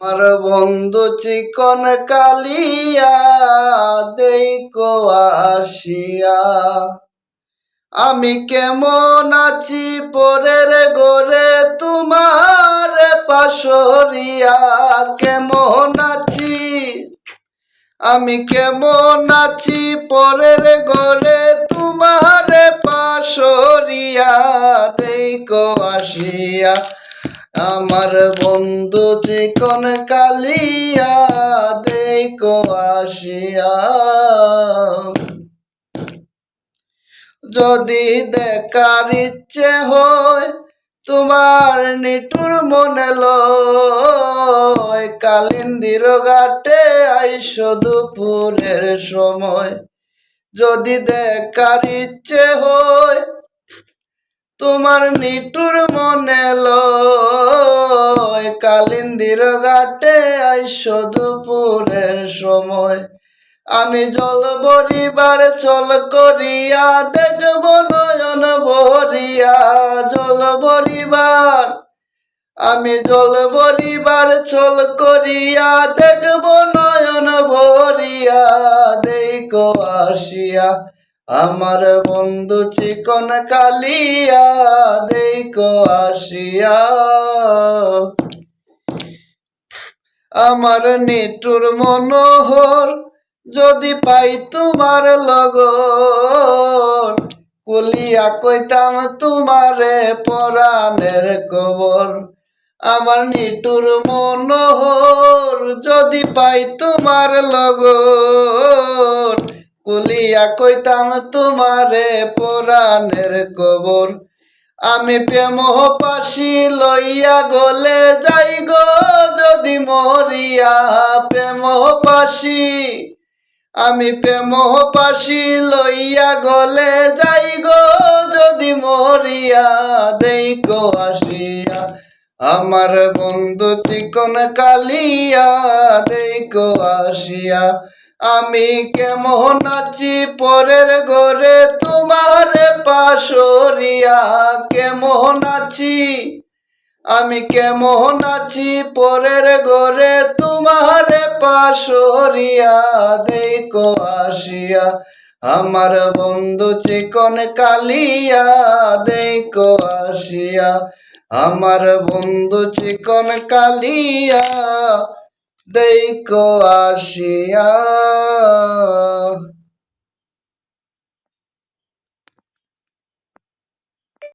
আমার বন্ধু চিকন কালিয়া দেখো আসিয়া, আমি কেমন আছি পরের গোরে তোমার পাশরিয়া। কেমন আছি আমি, কেমন আছি পরের গোরে তোমার পাশরিয়া দেখো আসিয়া। আমার বন্ধু চিকন কালিয়া দেখো আসিয়া, যদি দেখার ইচ্ছে হয় তোমার নিটুর মনে লয়, কালিন্দির ঘাটে আইসো দুপুরের সময়। যদি দেখার ইচ্ছে হয় তোমার নিটুর মনে লয়, কালিন্দির ঘাটে আইসো দুপুরের সময়। আমি জল ভরিবার চল করিয়া দেখব নয়ন ভরিয়া। জল ভরিবার আমি জল ভরিবার চল করিয়া দেখব নয়ন ভরিয়া দেখো আসিয়া। আমার বন্ধু চিকন কালিয়া দেখো আসিয়া। আমার নিটুর মনোহর যদি পাই তোমার লগন, কুলিয়া কইতাম তোমারে পরাণের কবর। আমার নিটুর মনোহর যদি পাই তোমার লগন, কুলিয়া কইতাম তোমারে পরাণের কবর। আমি প্রেম পাশি লইয়া গলে যাই গো যদি মরিয়া। প্রেম পাশি আমি প্রেম পাশি লইয়া গলে যাই গো যদি মরিয়া দেখো আসিয়া। আমার বন্ধু চিকন কালিয়া দেখো আসিয়া। আমি কেমন আছি পরের ঘরে তোমার পাশরিয়া। কেমন আছি আমি, কেমন আছি পরের ঘরে তোমার পাশরিয়া দেখো আসিয়া। আমার বন্ধু চিকন কালিয়া দেখো আসিয়া। আমার বন্ধু চিকন কালিয়া দেখো আসিয়া।